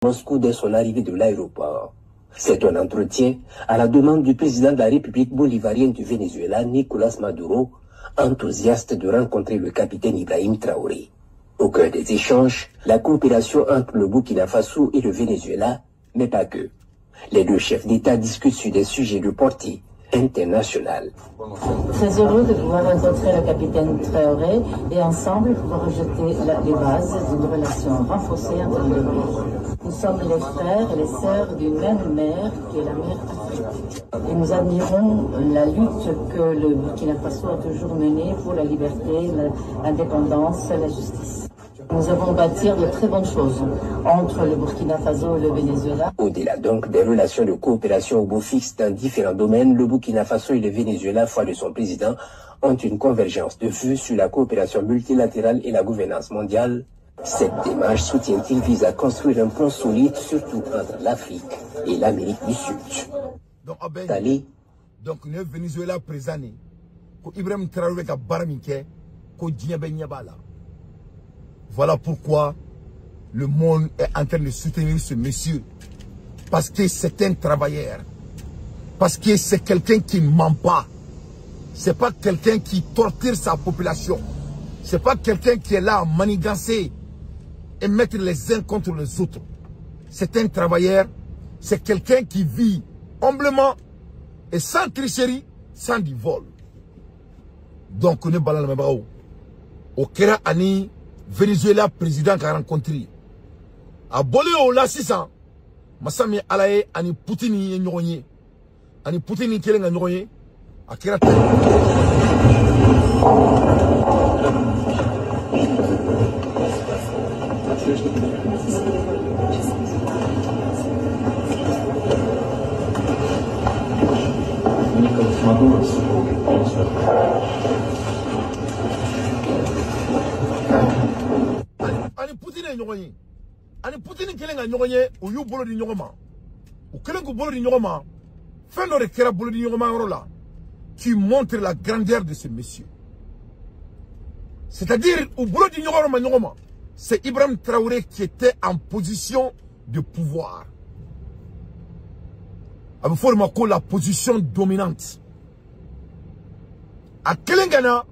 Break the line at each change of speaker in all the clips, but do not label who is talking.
Moscou dès son arrivée de l'aéroport. C'est un entretien à la demande du président de la République bolivarienne du Venezuela, Nicolás Maduro, enthousiaste de rencontrer le capitaine Ibrahim Traoré. Au cœur des échanges, la coopération entre le Burkina Faso et le Venezuela, mais pas que. Les deux chefs d'État discutent sur des sujets de portée internationale.
Très heureux de pouvoir rencontrer le capitaine Traoré et ensemble pouvoir jeter les bases d'une relation renforcée entre les deux pays. Nous sommes les frères et les sœurs d'une même mère qui est la mère Afrique. Et nous admirons la lutte que le Burkina Faso a toujours menée pour la liberté, l'indépendance et la justice. Nous avons bâti de très bonnes choses entre le Burkina Faso et le Venezuela.
Au-delà donc des relations de coopération au beau fixe dans différents domaines, le Burkina Faso et le Venezuela, foi de son président, ont une convergence de vues sur la coopération multilatérale et la gouvernance mondiale. Cette démarche, soutient-il, vise à construire un pont solide, surtout entre l'Afrique et l'Amérique du Sud.
Donc, le Venezuela présent, Ibrahim Traoré a baraminké, ko djebanyabala. Voilà pourquoi le monde est en train de soutenir ce monsieur. Parce que c'est un travailleur. Parce que c'est quelqu'un qui ne ment pas. C'est pas quelqu'un qui torture sa population. C'est pas quelqu'un qui est là à manigancer et mettre les uns contre les autres. C'est un travailleur. C'est quelqu'un qui vit humblement et sans tricherie, sans du vol. Donc, on est balal mabao. Au Kera Ani, Venezuela président qui a rencontré. A bolé au la 600. Masami alaye ani Poutine y nyonye. Ani Poutine y kelenga nyonye. A Kera
Nicolás Maduro.
Ani Poutine y nyonye. Ani Poutine kelenga nyonye ou yu bolo di nyonma. Ou kelenga bolo di nyonma. Fin de Kera bolo di nyonma rola. Qui montre la grandeur de ce monsieur. C'est-à-dire, au bolo di nyonma, c'est Ibrahim Traoré qui était en position de pouvoir. Il faut la position dominante. À Kelengana,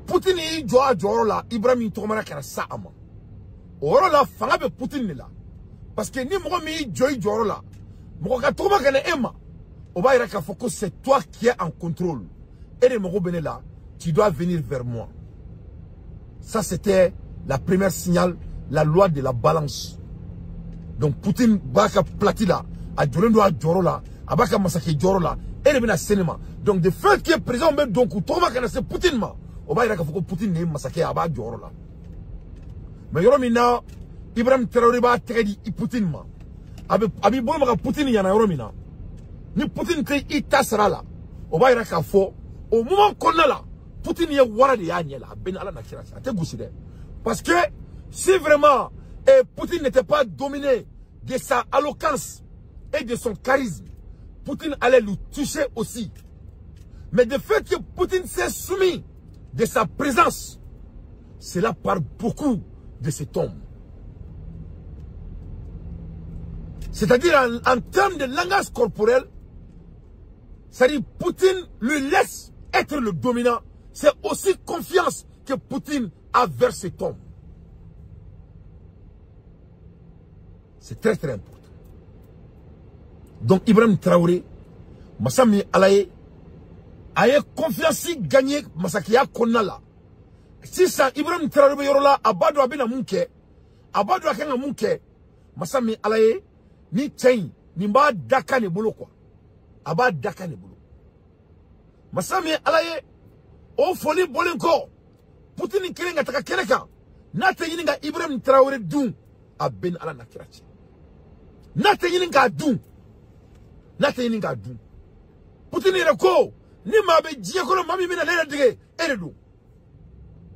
Poutine y doit là, Ibrahim Traoré kana sa ama. Oro la fanga be Poutine là. Parce que ni mo mi joy joro là. Mo ka Traoré kana ema. Oba ira ka foko c'est toi qui es en contrôle. Et de mo bene là, tu dois venir vers moi. Ça c'était la première signal, la loi de la balance. Donc Poutine baka plati là, a Djorendo a Djoro là, a baka masake Djoro là, et de bena cinéma. Donc de fait que président même donc Traoré kana c'est Poutine ma. Oba ira ka foko Poutine ne masake a ba Djoro là. Mais yoro mina Ibrahim Traoré ba tredi Poutine ma. Abi bolo maka Poutine yana yoro mina. Ni Poutine te itasara là. Oba ira ka fo au moment qu'on a là, Poutine y est wara de yanye là, ben ala na kirasa. Te gouside. Parce que si vraiment Poutine n'était pas dominé de sa éloquence et de son charisme, Poutine allait le toucher aussi. Mais de fait que Poutine s'est soumis de sa présence, cela parle beaucoup de cet homme. C'est-à-dire en termes de langage corporel, c'est-à-dire Poutine lui laisse être le dominant. C'est aussi confiance que Poutine a vers cet homme. C'est très très important. Donc Ibrahim Traoré, Massami Alaye, a eu confiance gagné Massakia Konala. Si ça Ibrahim Traoré yorola, abado abena munke, abado akena munke, Massami Alaye, ni tchen, ni mba daka ne bolo quoi. Aba daka ne bolo. Massami Alaye, o foli bolenko, Poutine kelenga taka keleka, nate yininga Ibrahim Traoré dun, a ben ala nakirachi. Nate yininga dun, nate yininga dun. Poutine yirako, ni mabe djekolo mami mina lena dige, eredu.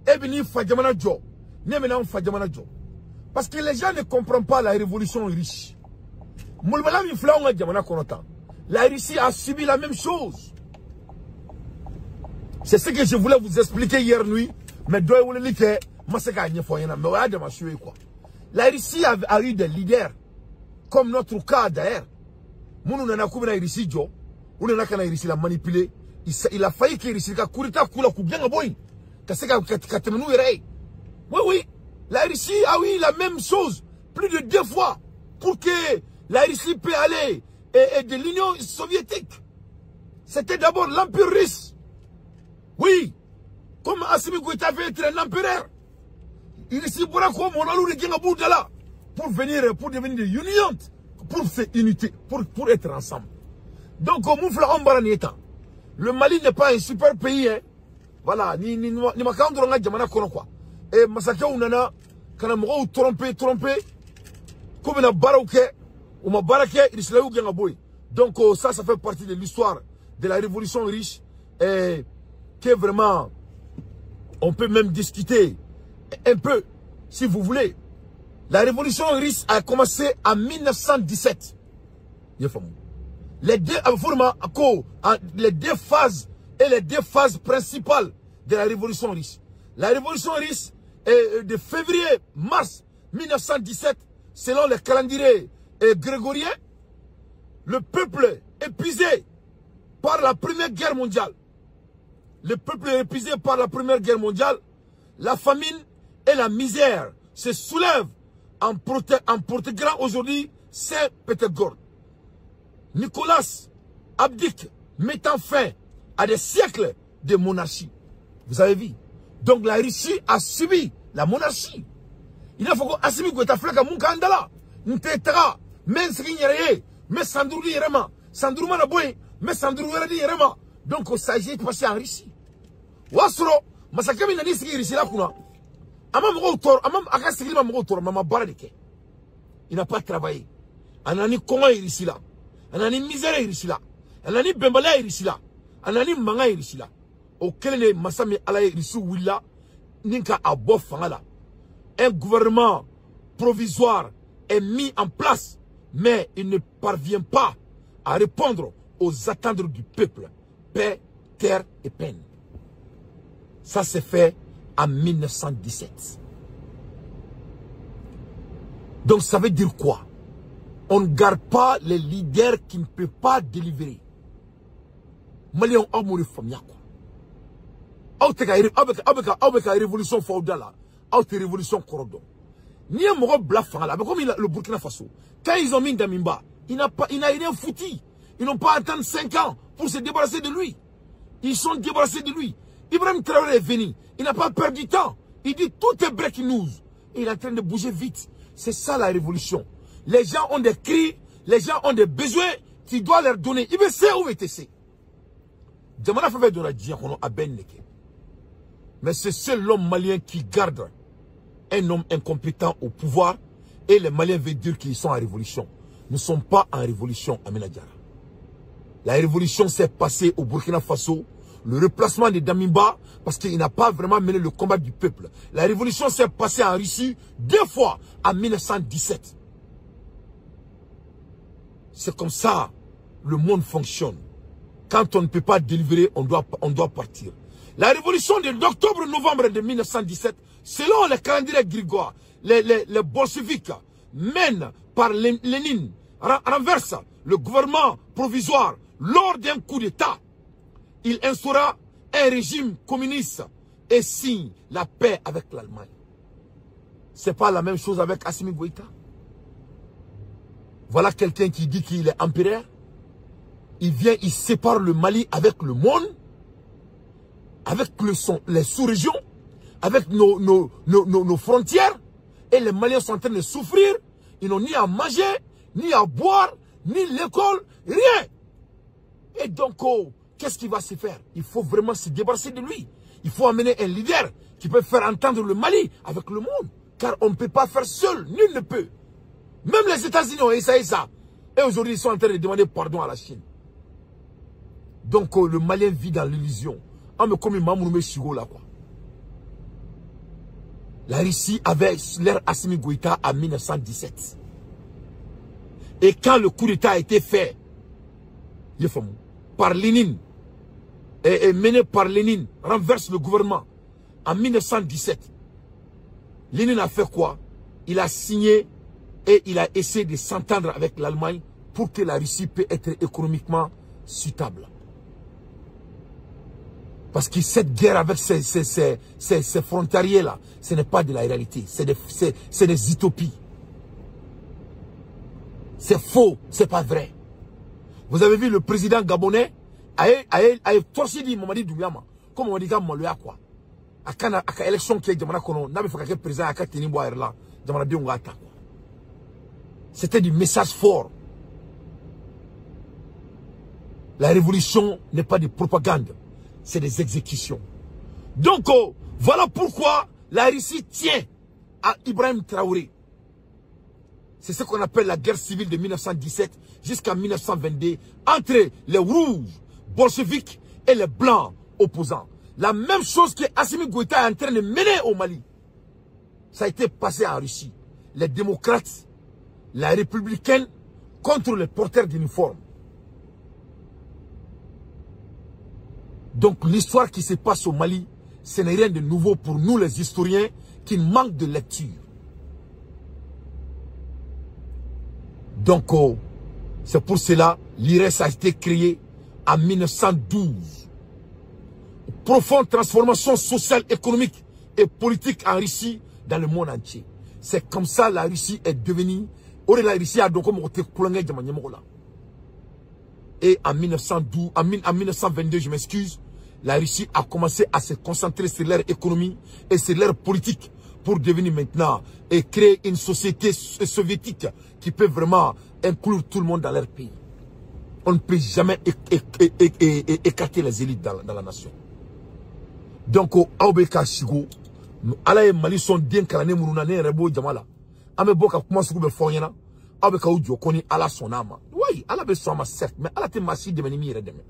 Ebi ni fajamana jo, ni mena fajamana jo. Parce que les gens ne comprennent pas la révolution riche. Moulbala mi flaonga jamana konota. La Russie a subi la même chose. C'est ce que je voulais vous expliquer hier nuit. Mais doit vous le dire, moi c'est quoi. La Russie a eu des leaders Comme notre cas d'ailleurs. Mounou nana koubena irisi jo. Ou nana kana irisi la manipuler. Il a failli qu'il irisi ka kurita kula kubianga boy. Kaseka katemenu yere. Oui, oui. La Russie a eu la même chose. Plus de 2 fois. Pour que la Russie puisse aller de l'Union soviétique. C'était d'abord l'Empire russe. Oui. Comme Assimi Goïta veut être un empereur. Il ici pour venir, pour devenir des unions. Pour faire unité. Pour être ensemble. Donc, le Mali n'est pas un super pays. Hein. Voilà. Ni makandro jamana kono quoi. Et Masaka Unana, quand on trompé. Comme on a baroqué, on m'a baraqué, il se l'a eu gaboui. Donc, ça fait partie de l'histoire de la révolution riche. Et que vraiment, on peut même discuter un peu, si vous voulez. La révolution riche a commencé en 1917. Les deux phases et les 2 phases principales de la révolution riche. La révolution riche est de février-mars 1917, selon le calendrier grégorien. Le peuple épuisé par la Première Guerre mondiale. Le peuple épuisé par la Première Guerre mondiale, la famine et la misère se soulèvent en protégeant aujourd'hui Saint-Pétersbourg. Nicolas abdique, mettant fin à des siècles de monarchie. Vous avez vu? Donc la Russie a subi la monarchie. Il a fallu assimiler que tu as fait comme un candala. N'tétra, mais ce qu'il y a, mais Sandrouli Yerema, Sandrouma la boy, mais Sandrouli Yerema. Donc ça a été passé en Russie. Wasro, Masakami n'a ni ce qui est Russie là kuna. Amam Rotor, Amam Akasili Mamotor, Mama Baradeke. Il n'a pas travaillé. Anani Konga Russie là. Anani misère Russie là. Anani Bembala Russie là. Anani Manga Russie là. Auquel les Massami Alaï Russie Willa, Ninka Abo Fangala. Un gouvernement provisoire est mis en place, mais il ne parvient pas à répondre aux attentes du peuple. Paix, terre et peine. Ça s'est fait en 1917. Donc ça veut dire quoi? On ne garde pas les leaders qui ne peuvent pas délivrer. Maliens ont amoureux famille quoi. Avec la révolution féodale, avec la révolution corrodon. Ni un mot blafant là, comme le Burkina Faso. Quand ils ont mis Damimba, il n'a rien foutu. Ils n'ont pas attendu 5 ans pour se débarrasser de lui. Ils sont débarrassés de lui. Ibrahim Traoré est venu. Il n'a pas perdu du temps. Il dit tout est breaking news. Et il est en train de bouger vite. C'est ça la révolution. Les gens ont des cris, les gens ont des besoins, tu dois leur donner. Il veut savoir où est-ce. Jamana fait de la diacono à Ben Neke. Mais c'est seul l'homme malien qui garde un homme incompétent au pouvoir. Et les Maliens veulent dire qu'ils sont en révolution. Nous ne sommes pas en révolution à Menadjara. La révolution s'est passée au Burkina Faso. Le replacement de Damimba, parce qu'il n'a pas vraiment mené le combat du peuple. La révolution s'est passée en Russie 2 fois en 1917. C'est comme ça le monde fonctionne. Quand on ne peut pas délivrer, on doit partir. La révolution de l'octobre-novembre de 1917, selon le calendrier grégoire, les bolcheviks mènent par Lénine, renversent le gouvernement provisoire lors d'un coup d'État. Il instaura un régime communiste et signe la paix avec l'Allemagne. C'est pas la même chose avec Assimi Goïta. Voilà quelqu'un qui dit qu'il est empereur. Il vient, il sépare le Mali avec le monde, avec les sous-régions, avec nos frontières. Et les Maliens sont en train de souffrir. Ils n'ont ni à manger, ni à boire, ni l'école, rien. Et donc, qu'est-ce qui va se faire? Il faut vraiment se débarrasser de lui. Il faut amener un leader qui peut faire entendre le Mali avec le monde. Car on ne peut pas faire seul. Nul ne peut. Même les États-Unis ont essayé ça. Et aujourd'hui, ils sont en train de demander pardon à la Chine. Donc, le Malien vit dans l'illusion. Comme Mamourme Chigo là, quoi. La Russie avait l'air Assimi Goïta en 1917. Et quand le coup d'État a été fait, par Lénine, et mené par Lénine, renverse le gouvernement, en 1917, Lénine a fait quoi? Il a signé Et il a essayé de s'entendre avec l'Allemagne pour que la Russie puisse être économiquement suitable. Parce que cette guerre avec ces frontaliers-là, ce n'est pas de la réalité. C'est des utopies. C'est faux, c'est pas vrai. Vous avez vu le président gabonais a torché dit Mamadi Doumbouya, comme on dit Mamadi quoi. À l'élection qui est Jamana Kono, n'a pas fait que le président a tenu boire là, Jamana Biongata. C'était du message fort. La révolution n'est pas de propagande, c'est des exécutions. Donc, voilà pourquoi la Russie tient à Ibrahim Traoré. C'est ce qu'on appelle la guerre civile de 1917 jusqu'en 1922 entre les rouges bolcheviques et les blancs opposants. La même chose que Assimi Goïta est en train de mener au Mali. Ça a été passé en Russie. Les démocrates, la républicaine contre les porteurs d'uniformes. Donc l'histoire qui se passe au Mali, ce n'est rien de nouveau pour nous les historiens qui manquent de lecture. Donc c'est pour cela l'IRES a été créé en 1912. Profonde transformation sociale, économique et politique en Russie dans le monde entier. C'est comme ça la Russie est devenue. Et en 1922, je m'excuse, la Russie a commencé à se concentrer sur leur économie et sur leur politique pour devenir maintenant et créer une société soviétique qui peut vraiment inclure tout le monde dans leur pays. On ne peut jamais écarter les élites dans la nation. Donc, Aubeka Shigo, Alaye Mali son bien kalane mounane rebo jamala. Ame boka kuma suku be fonyana. Aubeka ujo koni ala son ama. Oui, ala be son ama certes, mais ala te masi de menimi redeme.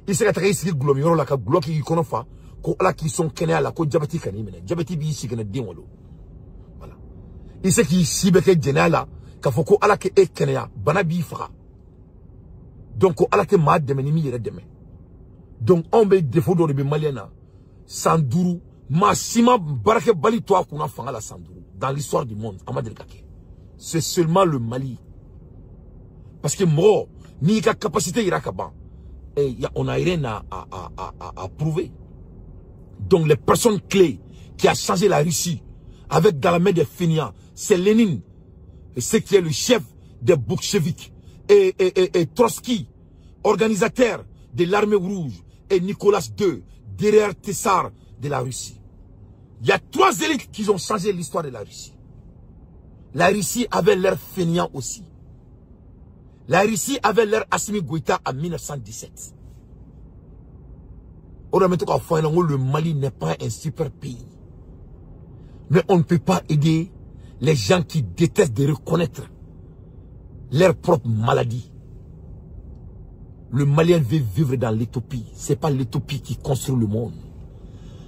Il se kataka isi glomi yoro la ka gloki ikono fa ko ala ki son kene ala ko jabati kanimene. Jabati bi isi kene dinwolo. Voilà. Il se ki sibeke jenala ka foko ala ke kene ya bana bi fa. Donc ala te ma de menimi redeme. Donc on be défaut de be maliana. Sandourou, Massima Barake Bali toi qu'on a fait à la Sandourou dans l'histoire du monde, c'est seulement le Mali. Parce que moi, ni qu'à capacité irakaban, et on a rien à prouver. Donc les personnes clés qui a changé la Russie avec dans la main des fainéants, c'est Lénine, c'est qui est le chef des bolcheviks, et Trotsky, organisateur de l'armée rouge, et Nicolas II, derrière Tessar de la Russie. Il y a trois élites qui ont changé l'histoire de la Russie. La Russie avait l'air fainéant aussi. La Russie avait l'air Assimi Goïta en 1917. Le Mali n'est pas un super pays. Mais on ne peut pas aider les gens qui détestent de reconnaître leur propre maladie. Le Malien veut vivre dans l'utopie. Ce n'est pas l'utopie qui construit le monde.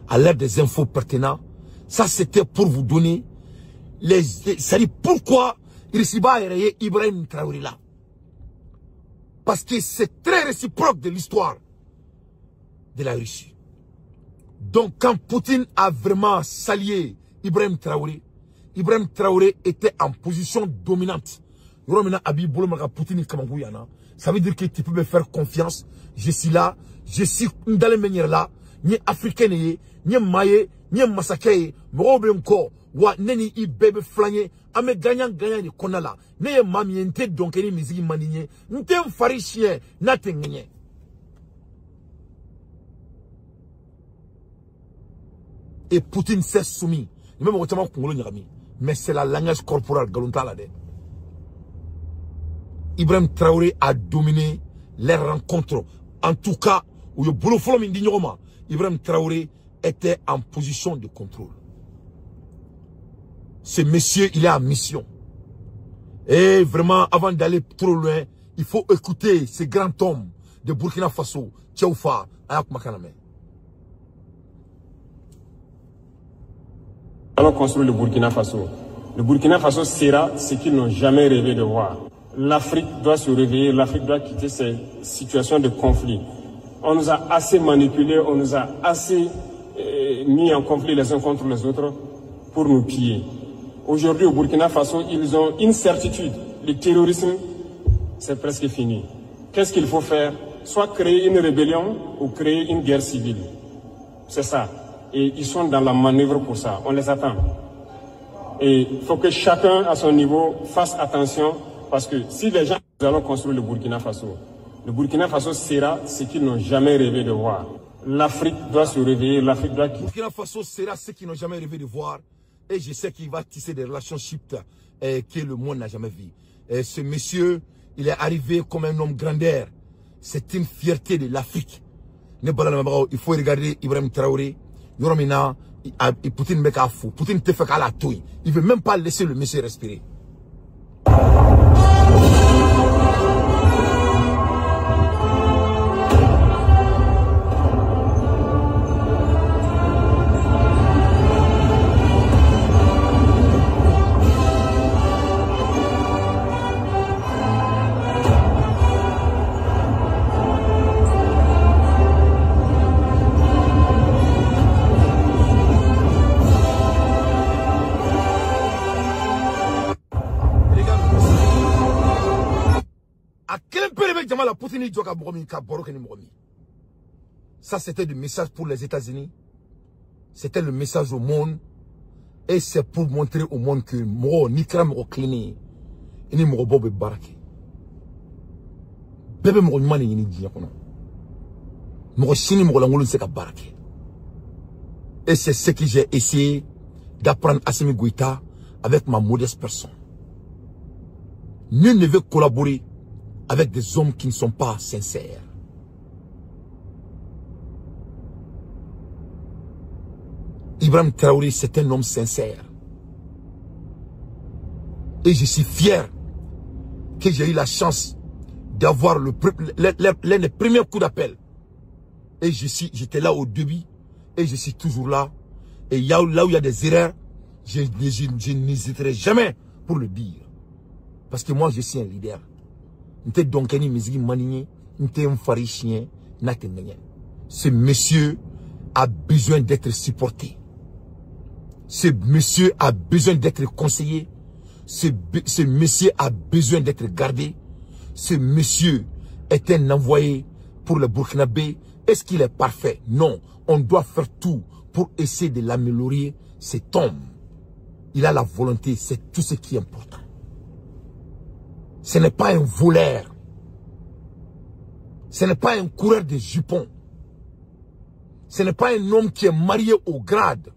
À l'ère des infos pertinentes, ça c'était pour vous donner les... C'est-à-dire pourquoi Irisiba a rayé Ibrahim Traoré là. Parce que c'est très réciproque de l'histoire de la Russie. Donc quand Poutine a vraiment salié Ibrahim Traoré était en position dominante. Ça veut dire que tu peux me faire confiance. Je suis là. Je suis dans les manières là. Ni africain, ni maye, ni massacre. M'robe encore. Wa neni i bébé flagné. Ame gagnant ni konala. Ne mami nte donc ni musique manigne. Nte mfari chien. Natengenye. Et Poutine s'est soumis. Même au temps congolais n'irami. Mais c'est la langage corporel galunta là de. Ibrahim Traoré a dominé les rencontres. En tout cas, où le boulot follow m'indignera, Ibrahim Traoré était en position de contrôle. Ce monsieur, il est en mission. Et vraiment, avant d'aller trop loin, il faut écouter ces grands hommes de Burkina Faso, Tchaoufa, Ayak Makaname.
Allons construire le Burkina Faso. Le Burkina Faso sera ce qu'ils n'ont jamais rêvé de voir. L'Afrique doit se réveiller, l'Afrique doit quitter ces situations de conflit. On nous a assez manipulés, on nous a assez mis en conflit les uns contre les autres pour nous piller. Aujourd'hui, au Burkina Faso, ils ont une certitude. Le terrorisme, c'est presque fini. Qu'est-ce qu'il faut faire? Soit créer une rébellion ou créer une guerre civile. C'est ça. Et ils sont dans la manœuvre pour ça. On les attend. Et il faut que chacun, à son niveau, fasse attention. Parce que si les gens, nous allons construire le Burkina Faso sera ce qu'ils n'ont jamais rêvé de voir. L'Afrique doit se réveiller, l'Afrique doit quitter.
Le Burkina Faso sera ce qu'ils n'ont jamais rêvé de voir. Et je sais qu'il va tisser des relationships que le monde n'a jamais vu. Ce monsieur, il est arrivé comme un homme grandeur. C'est une fierté de l'Afrique. Il faut regarder Ibrahim Traoré. Yoromina, Poutine me ka fou. Poutine te fait qu'à la touille. Il veut même pas laisser le monsieur respirer. Ça, c'était le message pour les États-Unis. C'était le message au monde. Et c'est pour montrer au monde que moi, ni crame au cliné, ni mo bobe barake. Bébé mo nyumani ni dia kono. Mo chini mo langolo se ka barake. Et c'est ce que j'ai essayé d'apprendre à Assimi Goïta avec ma modeste personne. Nul ne veut collaborer avec des hommes qui ne sont pas sincères. Ibrahim Traoré, c'est un homme sincère. Et je suis fier que j'ai eu la chance d'avoir l'un des premiers coups d'appel. Et j'étais là au début. Et je suis toujours là. Et là où il y a des erreurs, je n'hésiterai jamais pour le dire. Parce que moi, je suis un leader. Ce monsieur a besoin d'être supporté. Ce monsieur a besoin d'être conseillé. Ce monsieur a besoin d'être gardé. Ce monsieur est un envoyé pour le Burkinabé. Est-ce qu'il est parfait? Non. On doit faire tout pour essayer de l'améliorer. Cet homme, il a la volonté. C'est tout ce qui est important. Ce n'est pas un voleur. Ce n'est pas un coureur de jupons. Ce n'est pas un homme qui est marié au grade.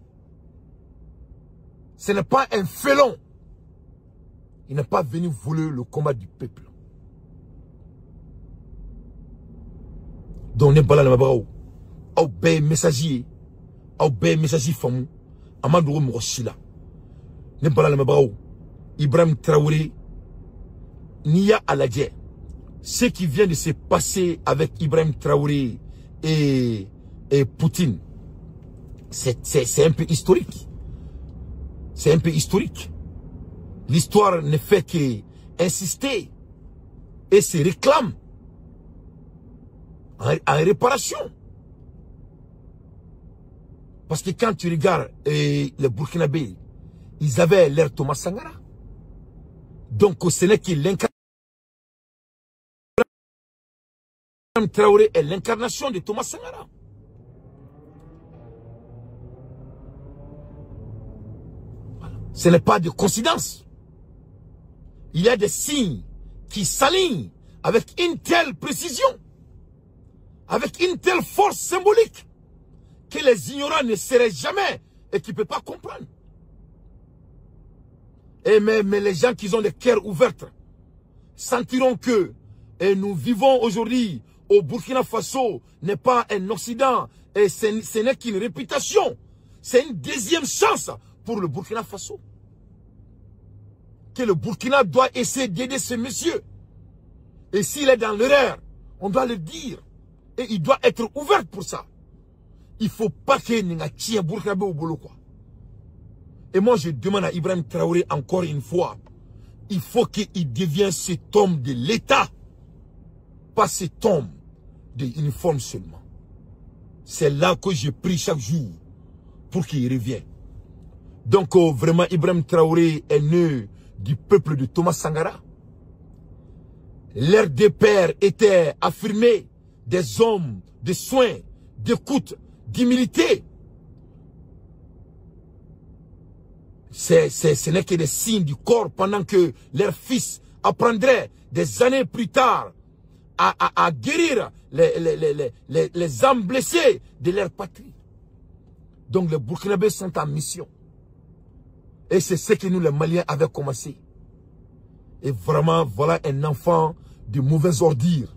Ce n'est pas un félon. Il n'est pas venu voler le combat du peuple. Donc, ne pas la mabrao. Au bé messager. Au bé messager famou. Amadou Mrochila. Ne pas la mabrao. Ibrahim Traoré. Nia Aladje. Ce qui vient de se passer avec Ibrahim Traoré et Poutine, c'est un peu historique. C'est un peu historique. L'histoire ne fait qu'insister et se réclame en réparation. Parce que quand tu regardes les Burkinabés, ils avaient l'air Thomas Sankara. Donc ce n'est que l'incarnation. Traoré est l'incarnation de Thomas Sankara. Voilà. Ce n'est pas de coïncidence. Il y a des signes qui s'alignent avec une telle précision, avec une telle force symbolique, que les ignorants ne seraient jamais et qui ne peuvent pas comprendre. Et mais les gens qui ont des cœurs ouverts sentiront que nous vivons aujourd'hui au Burkina Faso n'est pas un Occident et ce n'est qu'une réputation. C'est une deuxième chance pour le Burkina Faso. Que le Burkina doit essayer d'aider ce monsieur. Et s'il est dans l'erreur, on doit le dire. Et il doit être ouvert pour ça. Il ne faut pas qu'il n'y ait un Burkina au boulot, quoi. Et moi, je demande à Ibrahim Traoré encore une fois, il faut qu'il devienne cet homme de l'État. Pas cet homme de uniforme seulement. C'est là que je prie chaque jour pour qu'il revienne. Donc vraiment Ibrahim Traoré est né du peuple de Thomas Sankara. Leurs deux pères étaient affirmés des hommes de soins, d'écoute, d'humilité. Ce n'est que des signes du corps pendant que leur fils apprendrait des années plus tard à guérir les âmes blessées de leur patrie. Donc les Burkinabés sont en mission. Et c'est ce que nous les Maliens avaient commencé. Et vraiment, voilà un enfant de mauvaise ordure.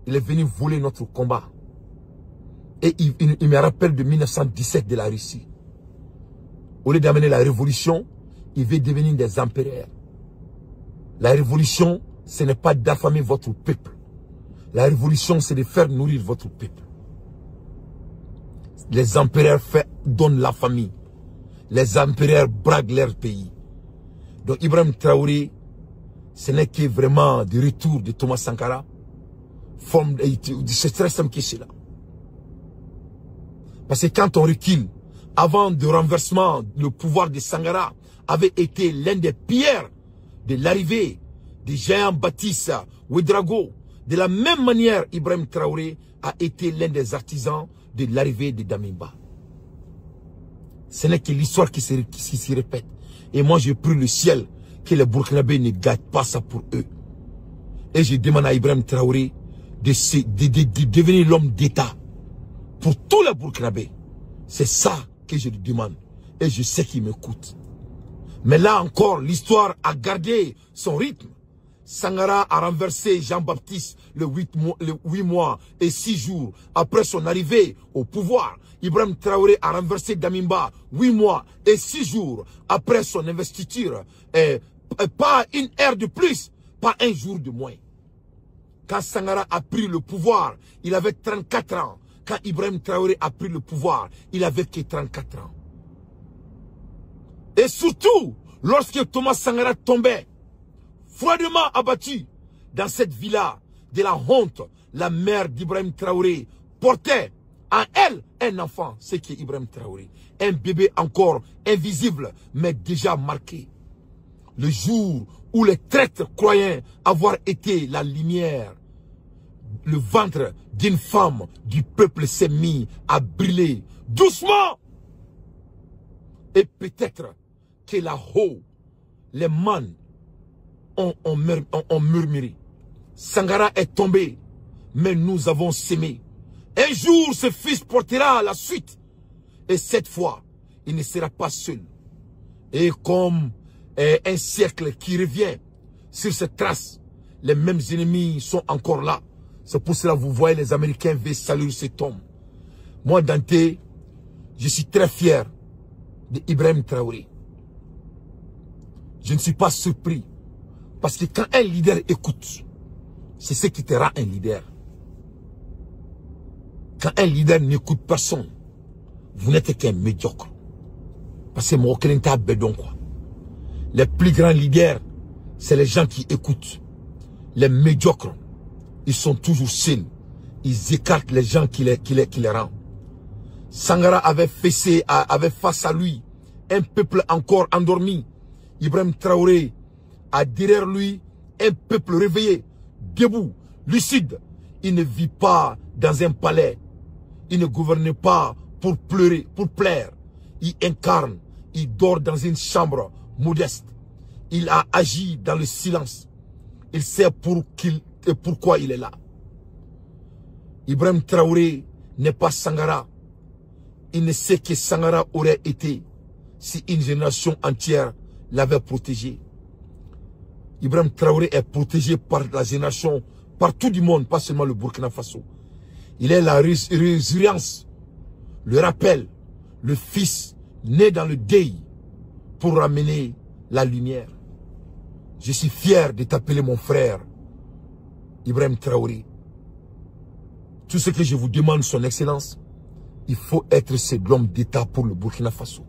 Il est venu voler notre combat. Et il me rappelle de 1917 de la Russie. Au lieu d'amener la révolution, il veut devenir des empereurs. La révolution, ce n'est pas d'affamer votre peuple. La révolution, c'est de faire nourrir votre peuple. Les empereurs donnent la famille. Les empereurs braquent leur pays. Donc Ibrahim Traoré, ce n'est que vraiment du retour de Thomas Sankara. C'est très simple que c'est là. Parce que quand on recule, avant le renversement, le pouvoir de Sankara avait été l'un des pierres de l'arrivée des géants Baptiste Ouedraogo. De la même manière, Ibrahim Traoré a été l'un des artisans de l'arrivée de Damimba. Ce n'est que l'histoire qui se répète. Et moi, je prie le ciel que les Burkinabés ne gâtent pas ça pour eux. Et je demande à Ibrahim Traoré de devenir l'homme d'État pour tous les Burkinabés. C'est ça que je lui demande. Et je sais qu'il m'écoute. Mais là encore, l'histoire a gardé son rythme. Sankara a renversé Jean-Baptiste le 8 mois et 6 jours après son arrivée au pouvoir. Ibrahim Traoré a renversé Damimba 8 mois et 6 jours après son investiture. Et pas une heure de plus, pas un jour de moins. Quand Sankara a pris le pouvoir, il avait 34 ans. Quand Ibrahim Traoré a pris le pouvoir, il avait que 34 ans. Et surtout, lorsque Thomas Sankara tombait, froidement abattu dans cette villa de la honte, la mère d'Ibrahim Traoré portait en elle un enfant, c'est qui est Ibrahim Traoré. Un bébé encore invisible, mais déjà marqué. Le jour où les traîtres croyaient avoir été la lumière, le ventre d'une femme du peuple s'est mis à brûler doucement. Et peut-être que là-haut, les man ont murmuré. Sankara est tombé, mais nous avons sémé. Un jour, ce fils portera la suite. Et cette fois, il ne sera pas seul. Et comme un siècle qui revient sur cette trace, les mêmes ennemis sont encore là. C'est pour cela que vous voyez les Américains veulent saluer cet homme. Moi, Dante, je suis très fier d'Ibrahim Traoré. Je ne suis pas surpris. Parce que quand un leader écoute, c'est ce qui te rend un leader. Quand un leader n'écoute personne, vous n'êtes qu'un médiocre. Parce que moi, les plus grands leaders, c'est les gens qui écoutent. Les médiocres, ils sont toujours seuls. Ils écartent les gens qui les rendent. Sankara avait face à lui un peuple encore endormi. Ibrahim Traoré a derrière lui un peuple réveillé, debout, lucide. Il ne vit pas dans un palais. Il ne gouverne pas pour pleurer, pour plaire. Il incarne, il dort dans une chambre modeste. Il a agi dans le silence. Il sait pourquoi il est là. Ibrahim Traoré n'est pas Sankara. Il ne sait que Sankara aurait été si une génération entière l'avait protégé. Ibrahim Traoré est protégé par la génération, par tout du monde, pas seulement le Burkina Faso. Il est la résilience, le rappel, le fils né dans le deuil pour ramener la lumière. Je suis fier de t'appeler mon frère, Ibrahim Traoré. Tout ce que je vous demande, son excellence, il faut être cet homme d'État pour le Burkina Faso.